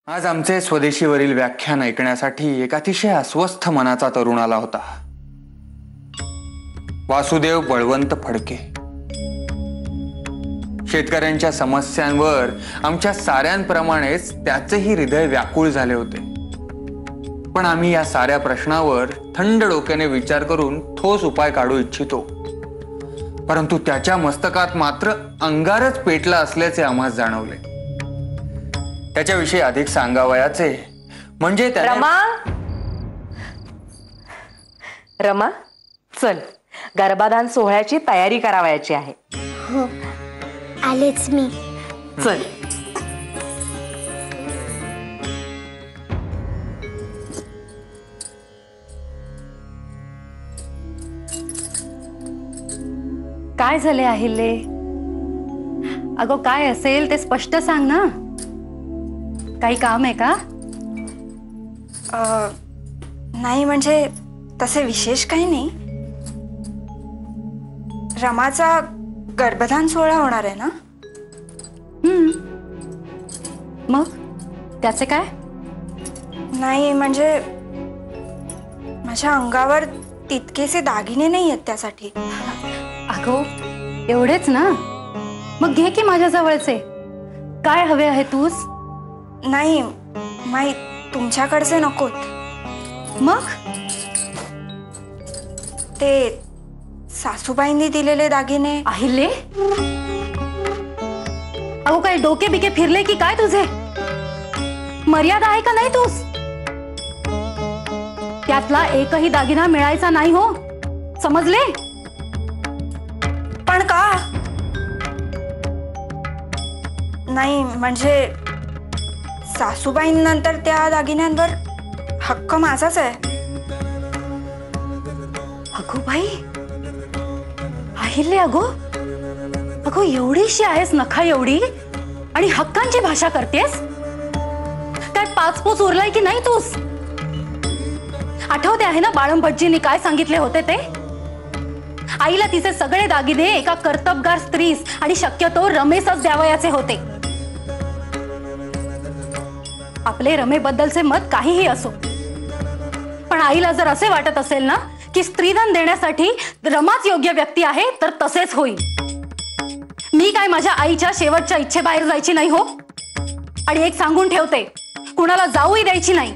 आज आमचे स्वदेशीवरील व्याख्यान ऐकण्यासाठी एक अतिशय अस्वस्थ मनाचा तरुण आला होता. वासुदेव बळवंत फडके. शेतकऱ्यांच्या समस्यांवर आमच्या साऱ्यांप्रमाणेच त्याचेही हृदय व्याकुळ झाले होते. पण आम्ही या साऱ्या प्रश्नावर थंड डोक्याने विचार करून ठोस उपाय काढू इच्छितो. परंतु त्याच्या मस्तकात मात्र अंगारच पेटला असल्याचे आम्हास जाणवले. त्याच्याविषयी अधिक सांगावयाचे म्हणजे रमा, चल गर्भाधान सोहळ्याची तयारी करावयाची आहे. हो, आलेच मी. चल. काय झाले अहिल्ये? अगं काय असेल ते स्पष्ट सांग ना. काही काम आहे का? नाही, म्हणजे तसे विशेष काही नाही. रमाचा गर्भधान सोहळा होणार आहे ना? मग त्याचे काय? नाही, म्हणजे माझ्या अंगावर तितकेसे दागिने नाही आहेत त्यासाठी. अगो एवढेच ना? मग घे की माझ्या जवळचे. काय हवे आहे तूच? नाही माई, तुमच्याकडचे नकोत. मग ते सासूबाईंनी दिलेले दागिने. अहिल्ये, अगो काय डोके बिके फिरले की काय तुझे? मर्यादा आहे का नाही तूच? त्यातला एकही दागिना मिळायचा नाही हो, समजले? पण का? नाही म्हणजे सासूबाईंनंतर त्या दागिन्यांवर हक्क माझाच आहे. अगो बाई, अहिल्ये, अगो अगो एवढीशी आहेस नखा एवढी आणि हक्कांची भाषा करतेस? काय पाचपोच उरलाय की नाही तूच? आठवते आहे ना बाळंभटजींनी काय सांगितले होते ते? आईला तिचे सगळे दागिने एका कर्तबगार स्त्रीस आणि शक्यतो रमेशच द्यावयाचे होते. आपले रमेबद्दलचे मत काहीही असो, पण आईला जर असे वाटत असेल ना की स्त्रीधन देण्यासाठी रमाच योग्य व्यक्ती आहे, तर तसेच होईल. मी काय माझ्या आईच्या शेवटच्या इच्छेबाहेर जायची नाही हो. आणि एक सांगून ठेवते, कुणाला जाऊही द्यायची नाही.